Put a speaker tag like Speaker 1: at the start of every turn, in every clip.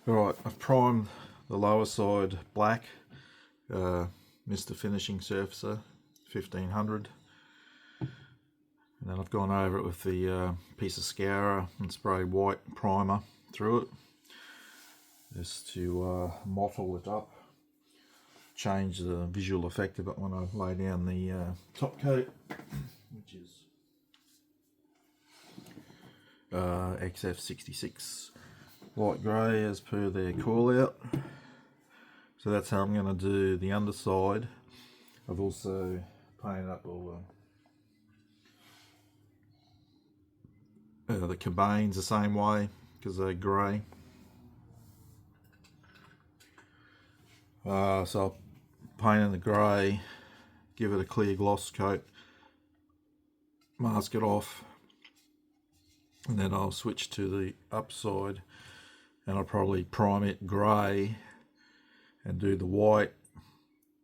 Speaker 1: Alright, I've primed the lower side black, Mr. Finishing Surfacer 1500, and then I've gone over it with the piece of scourer and sprayed white primer through it just to mottle it up, change the visual effect of it when I lay down the top coat, which is XF66 light grey as per their call out. So that's how I'm going to do the underside. I've also painted up all the cabanes the same way because they're grey. So I'll paint in the grey, give it a clear gloss coat, mask it off, and then I'll switch to the upside and I'll probably prime it grey and do the white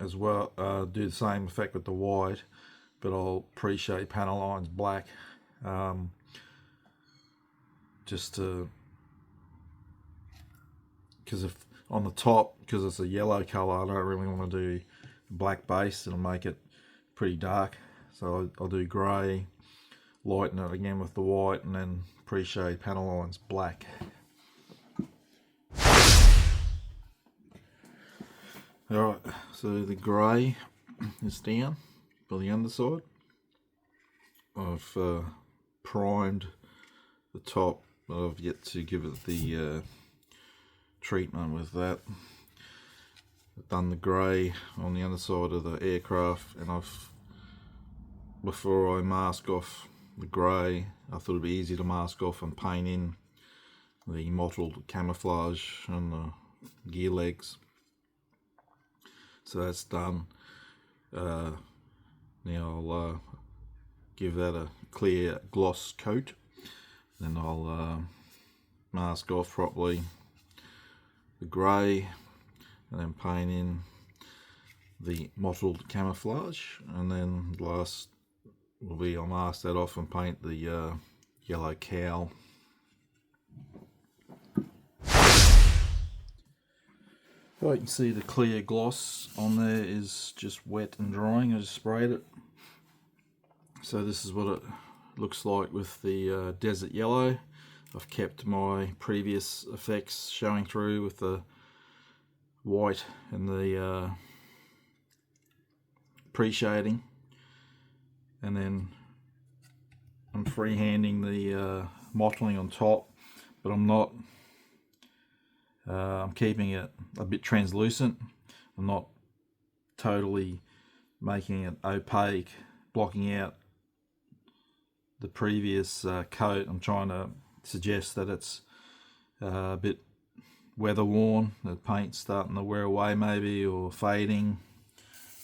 Speaker 1: as well, do the same effect with the white, but I'll pre-shape panel lines black, just to, because if on the top, because it's a yellow colour, I don't really want to do black base, it'll make it pretty dark, so I'll do grey, lighten it again with the white, and then pre-shade panel lines black. Alright, so the grey is down for the underside. I've primed the top, but I've yet to give it the treatment with that. I've done the grey on the underside of the aircraft, and before I mask off the grey, I thought it'd be easy to mask off and paint in the mottled camouflage on the gear legs. So that's done. Now I'll give that a clear gloss coat, then I'll mask off properly the grey, and then paint in the mottled camouflage, and then last will be I'll mask that off and paint the yellow cowl. Well, you can see the clear gloss on there is just wet and drying. I just sprayed it. So this is what it looks like with the desert yellow. I've kept my previous effects showing through with the white and the pre-shading, and then I'm freehanding the mottling on top, but I'm not. I'm keeping it a bit translucent. I'm not totally making it opaque, blocking out the previous coat. I'm trying to suggest that it's a bit weather worn, the paint's starting to wear away maybe, or fading,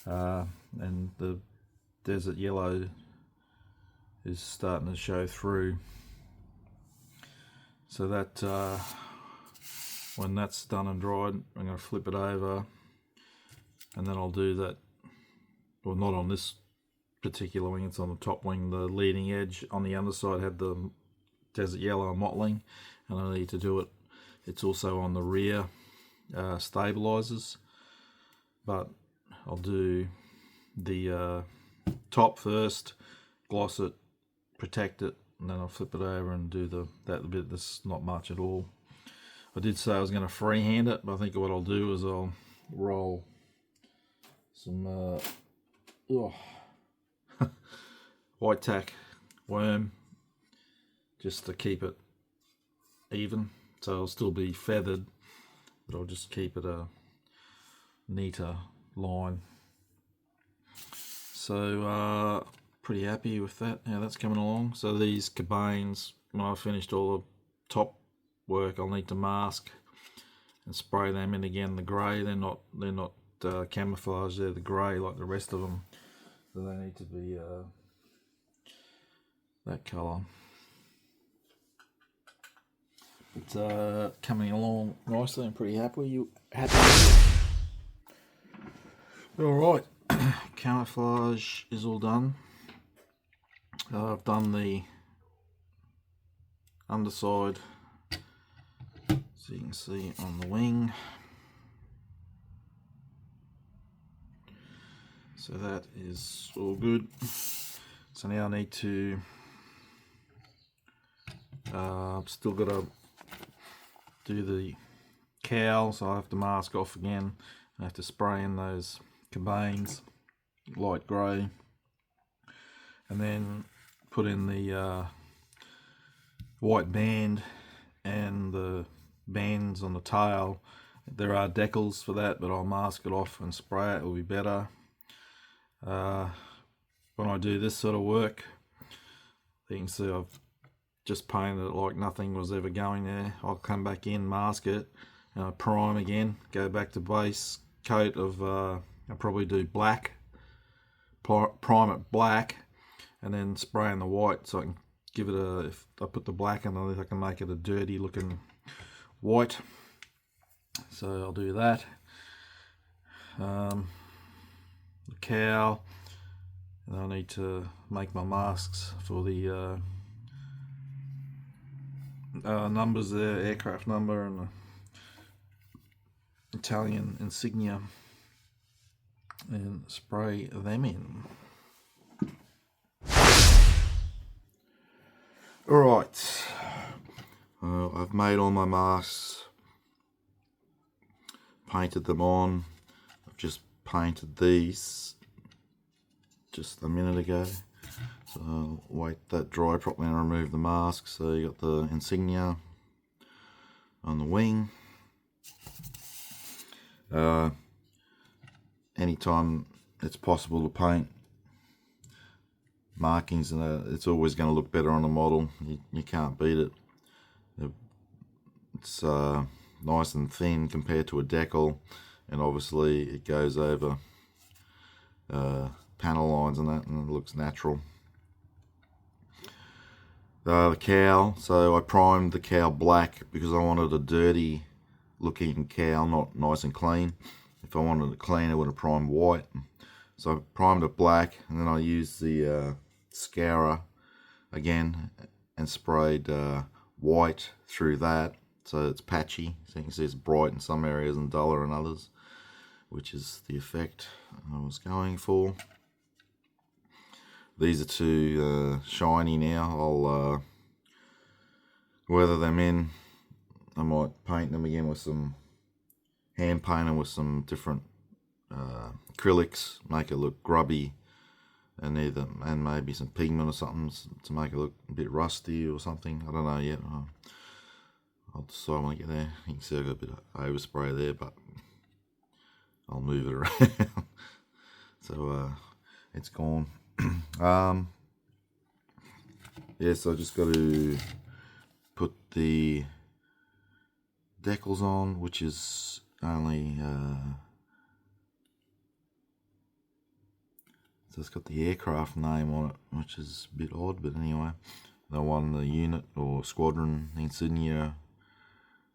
Speaker 1: and the desert yellow is starting to show through. So that when that's done and dried, I'm going to flip it over, and then I'll do that, well, not on this particular wing, it's on the top wing. The leading edge on the underside had the desert yellow mottling, and I need to do it. It's also on the rear stabilizers, but I'll do the top first, gloss it, protect it, and then I'll flip it over and do that bit that's not much at all. I did say I was going to freehand it, but I think what I'll do is I'll roll some white tack worm just to keep it even. So it'll still be feathered, but I'll just keep it a neater line. So pretty happy with that. Now that's coming along. So these cabanes, when I've finished all the top work, I'll need to mask and spray them in again. The grey, they're not camouflage, they're the grey like the rest of them, so they need to be that colour. But coming along nicely. I'm pretty happy. You happy with it? Alright, camouflage is all done. I've done the underside. So you can see on the wing. So that is all good. So now I need to, still got to do the cowl, so I have to mask off again. I have to spray in those cabanes, light grey, and then put in the white band and the bands on the tail. There are decals for that, but I'll mask it off and spray it. It will be better. When I do this sort of work, you can see I've just painted it like nothing was ever going there. I'll come back in, mask it, prime again, go back to base coat of, I'll probably do black, prime it black, and then spray in the white so I can give it a, if I put the black in, I can make it a dirty looking white. So I'll do that. The cowl, and I need to make my masks for the numbers there, aircraft number and the Italian Insignia, and spray them in. Alright, I've made all my masks, painted them on. I've just painted these just a minute ago, so I'll wait that dry properly and remove the mask. So you got the Insignia on the wing. Anytime it's possible to paint markings, and it's always going to look better on the model. You can't beat it. It's nice and thin compared to a decal, and obviously it goes over panel lines and that, and it looks natural. The cowl, so I primed the cowl black because I wanted a dirty looking cowl, not nice and clean. If I wanted it clean, I would have primed white. So I primed it black, and then I used the scourer again and sprayed white through that, so it's patchy. So you can see it's bright in some areas and duller in others, which is the effect I was going for. These are too shiny now. I'll weather them in. I might paint them again with some, hand paint them with some different acrylics, make it look grubby, and maybe some pigment or something to make it look a bit rusty or something. I don't know yet. I'll decide when I get there. You can see I've got a bit of overspray there, but I'll move it around. So it's gone. Yes, I just got to put the decals on, which is only so it's got the aircraft name on it, which is a bit odd, but anyway, the one, the unit or squadron Insignia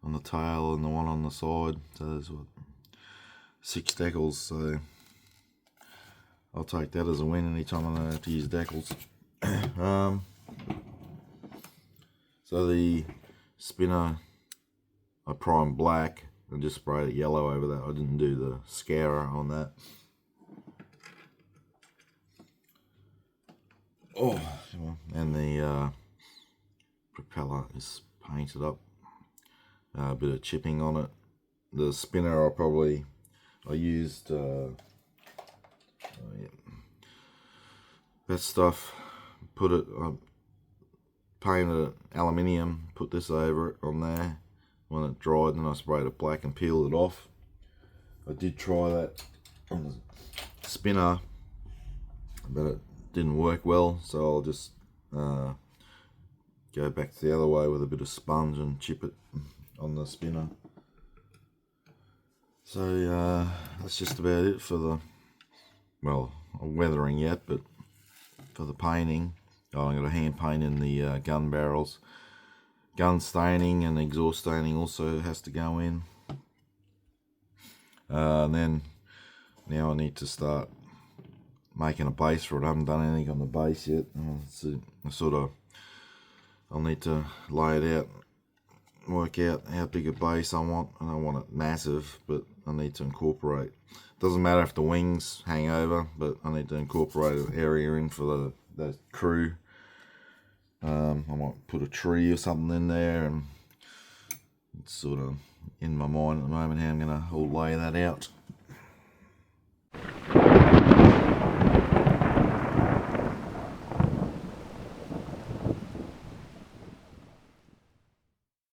Speaker 1: on the tail and the one on the side. So there's what, 6 decals, so I'll take that as a win anytime I don't have to use decals. So the spinner I primed black and just sprayed it yellow over that. I didn't do the scourer on that. Oh, and the propeller is painted up. A bit of chipping on it. The spinner I used that stuff, painted it aluminium, put this over it on there. When it dried, then I sprayed it black and peeled it off. I did try that on the spinner, but it didn't work well, so I'll just go back the other way with a bit of sponge and chip it on the spinner. So that's just about it for the, well, weathering yet, but for the painting. I'm going to hand paint in the gun barrels. Gun staining and exhaust staining also has to go in. And then now I need to start making a base for it. I haven't done anything on the base yet. I'll need to lay it out
Speaker 2: work out how big a base I want. I don't want it massive, but I need to incorporate. Doesn't matter if the wings hang over, but I need to incorporate an area in for the crew. I might put a tree or something in there, and it's sort of in my mind at the moment how I'm going to all lay that out.